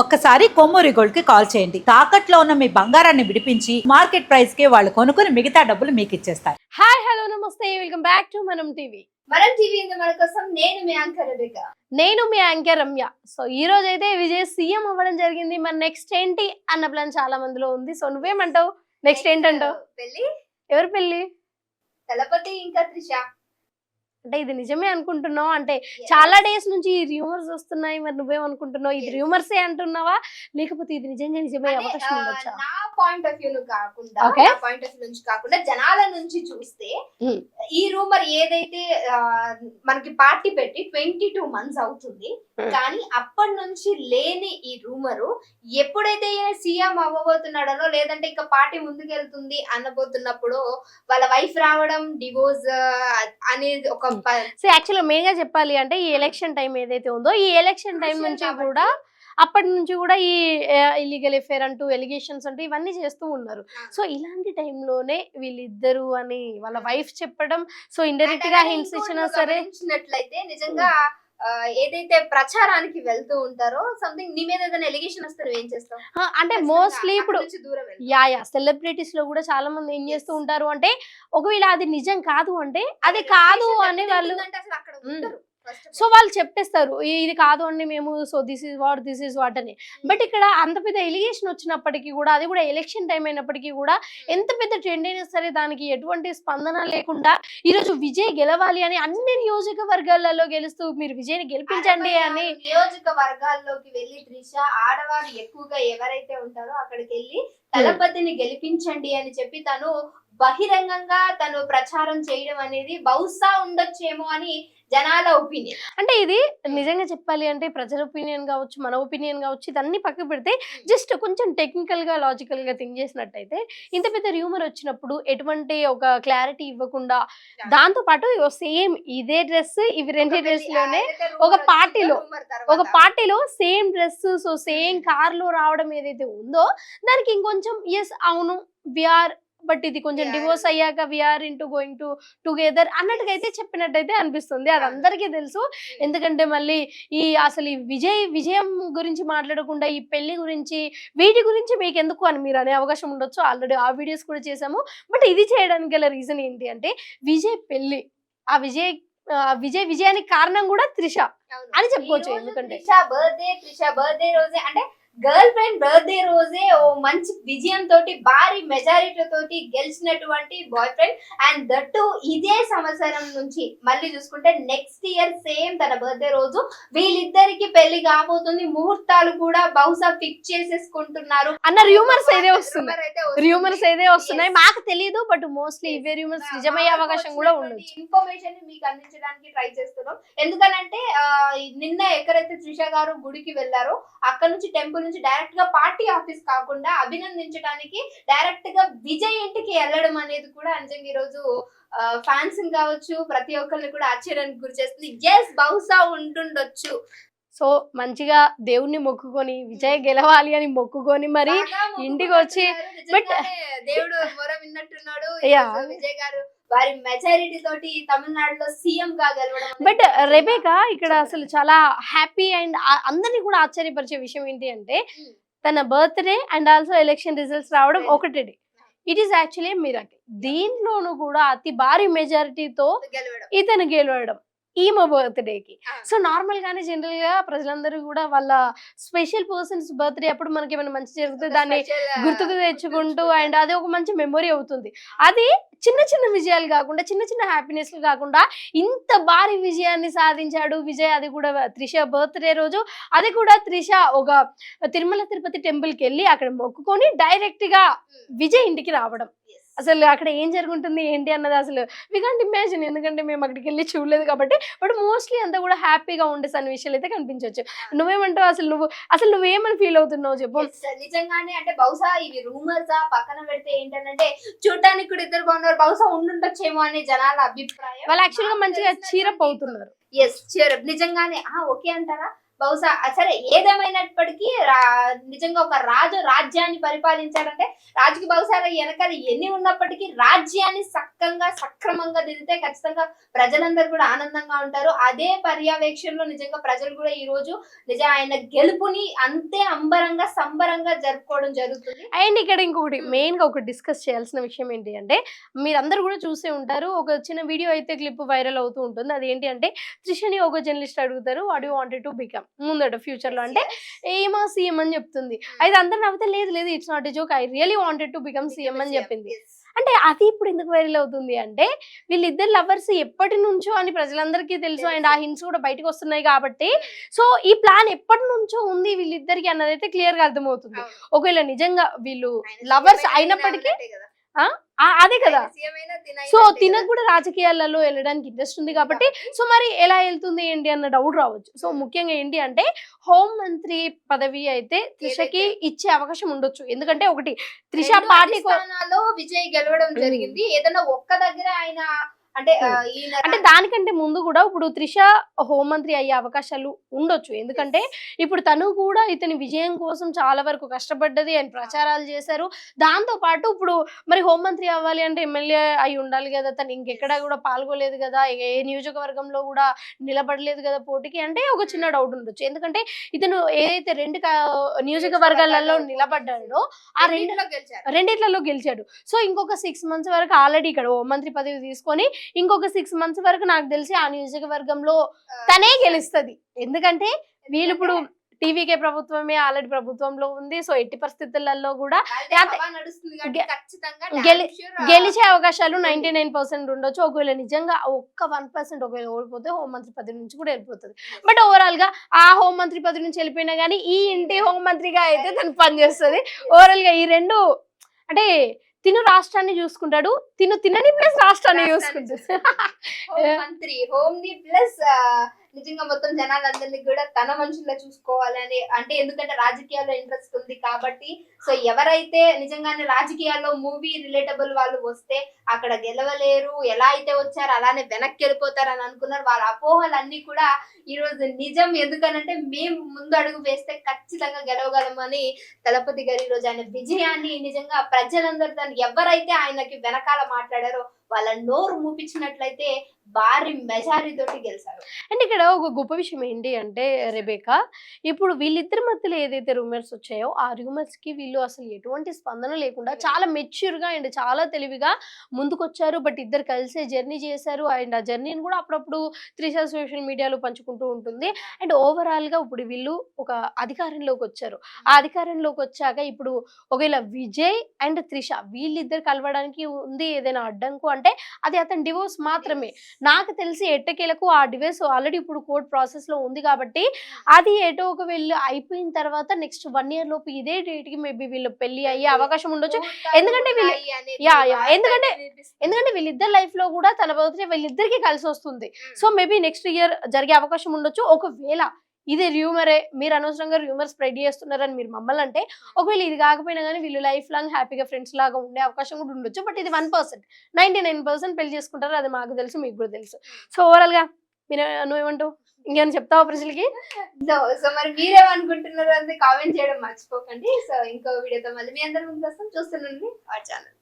ఒక్కసారి కొమ్మూరి గోల్డ్ కి కాల్ చేయండి. తాకట్లో ఉన్న మీ బంగారాన్ని విడిపించి మార్కెట్ ప్రైస్ కి వాళ్ళు కొనుక్కుని మిగతా డబ్బులు మీకు ఇచ్చేస్తారు. హాయ్ హలో నమస్తే, వెల్కమ్ బ్యాక్ టు మనం టీవీ. మనం టీవీ మన కోసం నేను మీ యాంకర్ రెబిక. నేను మీ యాంకర్ రమ్య. సో ఈ రోజు అయితే విజయ్ సీఎం అవ్వడం జరిగింది. మరి నెక్స్ట్ ఏంటి అన్న ప్లాన్ చాలా మందిలో ఉంది. సో నువ్వేమంటావు? నెక్స్ట్ ఏంటంటావు? పెళ్లి, ఎవరు పెళ్లి? తలపతి ఇంకా త్రిష. అంటే ఇది నిజమే అనుకుంటున్నావు? అంటే చాలా డేస్ నుంచి ఈ రూమర్స్ వస్తున్నాయి, మరి నువ్వేమనుకుంటున్నావు? ఇది రూమర్సే అంటున్నావా, లేకపోతే ఇది నిజమే అవకాశం ఉండొచ్చా? నా పాయింట్ ఆఫ్ వ్యూ కాకుండా, Okay. నా పాయింట్ ఆఫ్ వ్యూ నుంచి కాకుండా జనాల నుంచి చూస్తే ఈ రూమర్ ఏదైతే మనకి పార్టీ పెట్టి 22 months అవుతుంది, కానీ అప్పటి నుంచి లేని ఈ రూమరు ఎప్పుడైతే సీఎం అవ్వబోతున్నాడనో లేదంటే ఇంకా పార్టీ ముందుకెళ్తుంది అనబోతున్నప్పుడు వాళ్ళ వైఫ్ రావడం, డివోర్స్ అనేది ఒక సో యాక్చువల్గా మెయిన్ గా చెప్పాలి అంటే ఈ ఎలక్షన్ టైం ఏదైతే ఉందో, ఈ ఎలక్షన్ టైం నుంచి కూడా అప్పటి నుంచి కూడా ఈ ఇల్లీగల్ ఎఫైర్ అంటూ ఎలిగేషన్స్ అంటూ ఇవన్నీ చేస్తూ ఉన్నారు. సో ఇలాంటి టైంలోనే వీళ్ళిద్దరు అని వాళ్ళ వైఫ్ చెప్పడం, సో ఇండైరెక్ట్ గా హింట్స్ ఇచ్చినా సరే నిజంగా ఏదైతే ప్రచారానికి వెళ్తూ ఉంటారో సంథింగ్ నీ మీద ఏదైనా ఎలిగేషన్ వస్తే నువ్వు ఏం చేస్తావు? అంటే మోస్ట్లీ ఇప్పుడు దూరం యా సెలబ్రిటీస్ లో కూడా చాలా మంది ఏం చేస్తూ ఉంటారు అంటే, ఒకవేళ అది నిజం కాదు అంటే అది కాదు అని వాళ్ళు అసలు అక్కడ ఉండరు. సో వాళ్ళు చెప్పేస్తారు ఇది కాదు అండి మేము, సో దిస్ ఇస్ వాట్ అని. బట్ ఇక్కడ అంత పెద్ద ఎలిగేషన్ వచ్చినప్పటికీ కూడా, అది కూడా ఎలక్షన్ టైం అయినప్పటికీ కూడా, ఎంత పెద్ద ట్రెండ్ అయినా సరే దానికి ఎటువంటి స్పందన లేకుండా ఈరోజు విజయ్ గెలవాలి అని అన్ని నియోజకవర్గాలలో గెలుస్తూ మీరు విజయ్ని గెలిపించండి అని నియోజకవర్గాల్లోకి వెళ్ళి త్రిష ఆడవారు ఎక్కువగా ఎవరైతే ఉంటారో అక్కడికి వెళ్ళి తలపతిని గెలిపించండి అని చెప్పి తను బహిరంగంగా తను ప్రచారం చేయడం అనేది బహుశా ఉండొచ్చేమో అని జనాల ఒపీనియన్. అంటే ఇది నిజంగా చెప్పాలి అంటే ప్రజల ఒపీనియన్ కావచ్చు, మన ఒపీనియన్ కావచ్చు, ఇదన్నీ పక్కకు పెడితే జస్ట్ కొంచెం టెక్నికల్ గా లాజికల్ గా థింక్ చేసినట్టయితే, ఇంత పెద్ద రూమర్ వచ్చినప్పుడు ఎటువంటి ఒక క్లారిటీ ఇవ్వకుండా, దాంతో పాటు సేమ్ ఇదే డ్రెస్, ఇవి రెండు డ్రెస్ లోనే ఒక పార్టీలో same dress, so same car లో రావడం ఏదైతే ఉందో, దానికి ఇంకొంచెం ఎస్ అవును విఆర్, బట్ ఇది కొంచెం డివోర్స్ అయ్యాక we are into going to together అన్నట్టుగా అయితే చెప్పినట్టయితే అనిపిస్తుంది. అది అందరికీ తెలుసు. ఎందుకంటే మళ్ళీ అసలు ఈ విజయం గురించి మాట్లాడకుండా ఈ పెళ్లి గురించి, వీటి గురించి మీకు ఎందుకు అని మీరు అనే అవకాశం ఉండొచ్చు. ఆల్రెడీ ఆ వీడియోస్ కూడా చేసాము. బట్ ఇది చేయడానికి గల రీజన్ ఏంటి అంటే, విజయ్ పెళ్లి, ఆ విజయానికి కారణం కూడా త్రిష అని చెప్పుకోవచ్చు. ఎందుకంటే త్రిష బర్త్డే రోజే, అంటే గర్ల్ ఫ్రెండ్ బర్త్డే రోజే ఓ మంచి విజయం తోటి, భారీ మెజారిటీ తోటి గెలిచినటువంటి బాయ్ ఫ్రెండ్, అండ్ దట్టు ఇదే సంవత్సరం నుంచి మళ్ళీ చూసుకుంటే నెక్స్ట్ ఇయర్ సేమ్ తన బర్త్డే రోజు వీళ్ళిద్దరికి పెళ్లి కాబోతుంది. ముహూర్తాలు కూడా బహుశా ఫిక్స్ చేసేసుకుంటున్నారు అన్న రూమర్స్ ఏదే వస్తున్నాయి. మాకు తెలియదు, బట్ మోస్ట్లీ ఇవే రూమర్స్ నిజమయ్యే అవకాశం కూడా ఉండొచ్చు. ఇన్ఫర్మేషన్ మీకు అందించడానికి ట్రై చేస్తున్నాం. ఎందుకనంటే నిన్న ఎక్కడైతే త్రిష గారు గుడికి వెళ్లారో అక్కడ నుంచి టెంపుల్ నుంచి డైరెక్ట్ గా పార్టీ ఆఫీస్ కాకుండా అభినందించడానికి డైరెక్ట్ గా విజయ్ ఇంటికి వెళ్ళడం అనేది కూడా నిజంగా ఈ రోజు ఫ్యాన్స్ కావచ్చు ప్రతి ఒక్కరిని కూడా ఆశ్చర్యానికి గురి చేస్తుంది. ఎస్ బహుశా ఉంటుండొచ్చు. సో మంచిగా దేవుణ్ణి మొక్కుకొని విజయ్ గెలవాలి అని మొక్కుకొని మరి ఇంటికి వచ్చి, బట్ దేవుడు మొర విన్నట్టున్నాడు విజయ్ గారు వారి మెజారిటీ తోటి తమిళనాడులో సీఎం గా గెలవడం. బట్ రెబేకా ఇక్కడ అసలు చాలా హ్యాపీ అండ్ అందరినీ కూడా ఆశ్చర్యపరిచే విషయం ఏంటి అంటే, తన birthday and also election results రావడం ఒకటే day. It is actually miracle. దీంట్లోనూ కూడా అతి భారీ మెజారిటీతో ఇతను గెలవడం ఈమె బర్త్డేకి. సో నార్మల్ గానే జనరల్ గా ప్రజలందరూ కూడా వాళ్ళ స్పెషల్ పర్సన్స్ బర్త్డే అప్పుడు మనకి ఏమైనా మంచి జరుగుతుంది, దాన్ని గుర్తుకు తెచ్చుకుంటూ, అండ్ అది ఒక మంచి మెమొరీ అవుతుంది. అది చిన్న చిన్న విజయాలు కాకుండా, చిన్న చిన్న హ్యాపీనెస్ కాకుండా, ఇంత భారీ విజయాన్ని సాధించాడు విజయ్. అది కూడా త్రిష బర్త్డే రోజు, అది కూడా త్రిష ఒక తిరుమల తిరుపతి టెంపుల్ కి వెళ్ళి అక్కడ మొక్కుకొని డైరెక్ట్ గా విజయ్ ఇంటికి రావడం. అసలు అక్కడ ఏం జరుగుతుంది ఏంటి అన్నది అసలు వి కాంట్ ఇమాజిన్, ఎందుకంటే మేము అక్కడికి వెళ్ళి చూడలేదు కాబట్టి. బట్ మోస్ట్లీ అంతా కూడా హ్యాపీగా ఉండే సన్నివేశాలు అయితే కనిపించవచ్చు. నువ్వేమంటావు? అసలు నువ్వేమని ఫీల్ అవుతున్నావు చెప్పు. నిజంగానే అంటే బహుశా ఇవి రూమర్స్ పక్కన పెడితే ఏంటంటే, చూడటానికి కూడా ఇద్దరు బాగున్నారు, బహుశా ఉండుండొచ్చేమో అనే జనాల అభిప్రాయం. వాళ్ళు యాక్చువల్ గా మంచిగా చీరప్ అవుతున్నారు. ఎస్ చీరప్ నిజంగానే ఓకే అంటారా? బహుశా సరే ఏదేమైనప్పటికీ నిజంగా ఒక రాజు రాజ్యాన్ని పరిపాలించాడంటే రాజుకి బహుశా వెనకాల ఎన్ని ఉన్నప్పటికీ రాజ్యాన్ని సక్రమంగా దిద్దితే ఖచ్చితంగా ప్రజలందరూ కూడా ఆనందంగా ఉంటారు. అదే పర్యవేక్షణలో నిజంగా ప్రజలు కూడా ఈ రోజు ఆయన గెలుపుని అంతే అంబరంగా సంబరంగా జరుపుకోవడం జరుగుతుంది. అండ్ ఇక్కడ ఇంకొకటి మెయిన్ గా ఒక డిస్కస్ చేయాల్సిన విషయం ఏంటి అంటే, మీరందరూ కూడా చూసే ఉంటారు, ఒక చిన్న వీడియో అయితే క్లిప్ వైరల్ అవుతూ ఉంటుంది. అది ఏంటి అంటే, త్రిషని ఒక జర్నలిస్ట్ అడుగుతారు, what you wanted to become ముందట ఫ్యూచర్ లో అంటే ఏమా సీఎం అని చెప్తుంది. అయితే అందరు నవ్వుతే లేదు it's not a joke, I really wanted to become CM అని చెప్పింది. అంటే అది ఇప్పుడు ఎందుకు వైరల్ అవుతుంది అంటే, వీళ్ళిద్దరు లవర్స్ ఎప్పటి నుంచో అని ప్రజలందరికీ తెలుసు. అండ్ ఆ హింట్స్ కూడా బయటకు వస్తున్నాయి కాబట్టి, సో ఈ ప్లాన్ ఎప్పటి నుంచో ఉంది వీళ్ళిద్దరికి అన్నదైతే క్లియర్ గా అర్థమవుతుంది. ఒకవేళ నిజంగా వీళ్ళు లవర్స్ అయినప్పటికీ అదే కదా, సో తినకు కూడా రాజకీయాలలో వెళ్ళడానికి ఇంట్రెస్ట్ ఉంది కాబట్టి, సో మరి ఎలా వెళ్తుంది ఏంటి అన్న డౌట్ రావచ్చు. సో ముఖ్యంగా ఏంటి అంటే, హోం మంత్రి పదవి అయితే త్రిషకి ఇచ్చే అవకాశం ఉండొచ్చు. ఎందుకంటే ఒకటి, త్రిష పార్టీ విజయ్ గెలవడం జరిగింది. ఏదైనా ఒక్క దగ్గర ఆయన అంటే దానికంటే ముందు కూడా ఇప్పుడు త్రిష హోంమంత్రి అయ్యే అవకాశాలు ఉండొచ్చు. ఎందుకంటే ఇప్పుడు తను కూడా ఇతని విజయం కోసం చాలా వరకు కష్టపడ్డది అండ్ ప్రచారాలు చేశారు. దాంతో పాటు ఇప్పుడు మరి హోంమంత్రి అవ్వాలి అంటే ఎమ్మెల్యే అయి ఉండాలి కదా, తను ఇంకెక్కడా కూడా పాల్గొలేదు కదా, ఏ నియోజకవర్గంలో కూడా నిలబడలేదు కదా పోటీకి అంటే ఒక చిన్న డౌట్ ఉండొచ్చు. ఎందుకంటే ఇతను ఏదైతే 2 నియోజకవర్గాలలో నిలబడ్డాడో ఆ రెండిట్లలో గెలిచాడు. సో ఇంకొక 6 months వరకు ఆల్రెడీ ఇక్కడ హోంమంత్రి పదవి తీసుకొని ఇంకొక 6 months వరకు నాకు తెలిసి ఆ నియోజకవర్గంలో తనే గెలుస్తుంది. ఎందుకంటే వీళ్ళు ఇప్పుడు టీవీకే ప్రభుత్వమే ఆల్రెడీ ప్రభుత్వంలో ఉంది. సో ఎట్టి పరిస్థితులలో కూడా గెలిచే అవకాశాలు 99% ఉండొచ్చు. ఒకవేళ నిజంగా ఒక్క 1% ఒకవేళ ఓడిపోతే హోంమంత్రి పదవి నుంచి కూడా వెళ్ళిపోతుంది. బట్ ఓవరాల్ గా ఆ హోంమంత్రి పదవి నుంచి వెళ్ళిపోయినా కానీ ఈ ఇంటి హోంమంత్రిగా అయితే తను పనిచేస్తుంది. ఓవరాల్ గా ఈ రెండు అంటే తిను రాష్ట్రాన్ని చూసుకుంటాడు, తినని ప్లస్ రాష్ట్రాన్ని చూసుకుంటాడు. మంత్రి హోమ్ ని ప్లస్ నిజంగా మొత్తం జనాలందరినీ కూడా తన మనుషుల్లో చూసుకోవాలని, అంటే ఎందుకంటే రాజకీయాల్లో ఇంట్రెస్ట్ ఉంది కాబట్టి, సో ఎవరైతే నిజంగానే రాజకీయాల్లో మూవీ రిలేటబుల్ వాళ్ళు వస్తే అక్కడ గెలవలేరు, ఎలా అయితే వచ్చారో అలానే వెనక్కి వెళ్ళిపోతారు అని అనుకున్నారు. వాళ్ళ అపోహలన్నీ కూడా ఈ రోజు నిజం. ఎందుకనంటే మేము ముందు అడుగు వేస్తే ఖచ్చితంగా గెలవగలమని తలపతి గారు ఈ రోజు ఆయన విజయాన్ని నిజంగా ప్రజలందరూ దాన్ని ఎవరైతే ఆయనకి వెనకాల మాట్లాడారో వాళ్ళ నోరు మూపించినట్లయితే భారీ మెజారిటీ తోటి గెలిచారు. అండ్ ఇక్కడ ఒక గొప్ప విషయం ఏంటి అంటే రెబేకా, ఇప్పుడు వీళ్ళిద్దరి మధ్యలో ఏదైతే రూమర్స్ వచ్చాయో ఆ రూమర్స్ కి వీళ్ళు అసలు ఎటువంటి స్పందన లేకుండా చాలా మెచ్యూర్ గా అండ్ చాలా తెలివిగా ముందుకొచ్చారు. బట్ ఇద్దరు కలిసే జర్నీ చేశారు. అండ్ ఆ జర్నీని కూడా అప్పుడప్పుడు త్రిష సోషల్ మీడియాలో పంచుకుంటూ ఉంటుంది. అండ్ ఓవరాల్ గా ఇప్పుడు వీళ్ళు ఒక అధికారంలోకి వచ్చారు. ఆ అధికారంలోకి వచ్చాక ఇప్పుడు ఒకవేళ విజయ్ అండ్ త్రిష వీళ్ళిద్దరు కలవడానికి ఉంది ఏదైనా అడ్డంకు అంటే అది అతని డివోర్స్ మాత్రమే. నాకు తెలిసి ఎట్టకేలకు ఆ డివోర్స్ ఆల్రెడీ ఇప్పుడు కోర్ట్ ప్రాసెస్ లో ఉంది కాబట్టి అది ఏటో ఒక వీళ్ళు అయిపోయిన తర్వాత నెక్స్ట్ 1 year లోపు ఇదే డేట్ కి మేబీ వీళ్ళు పెళ్లి అయ్యే అవకాశం ఉండొచ్చు. ఎందుకంటే ఎందుకంటే వీళ్ళిద్దరు లైఫ్ లో కూడా తన బర్త్డే వీళ్ళిద్దరికి కలిసి వస్తుంది. సో మేబీ నెక్స్ట్ ఇయర్ జరిగే అవకాశం ఉండొచ్చు. ఒకవేళ ఇది రూమరే, మీరు అనవసరంగా రూమర్ స్ప్రెడ్ చేస్తున్నారని మీరు మమ్మల్ని అంటే, ఒకవేళ ఇది కాకపోయినా కానీ వీళ్ళు లైఫ్ లాంగ్ హ్యాపీగా ఫ్రెండ్స్ లాగా ఉండే అవకాశం కూడా ఉండొచ్చు. బట్ ఇది 1%, 99% పెళ్లి చేసుకుంటారు. అది మాకు తెలుసు, మీకు కూడా తెలుసు. సో ఓవరాల్ గా నువ్వేమంటావు? ఇంకేమైనా చెప్తావా ప్రజలకి? సో మరి మీరేమనుకుంటున్నారు అంటే కామెంట్ చేయడం మర్చిపోకండి. సో ఇంకో వీడియోతో మళ్ళీ మీ అందరి ముందు వస్తాం. చూస్తుండండి ఆ ఛానల్.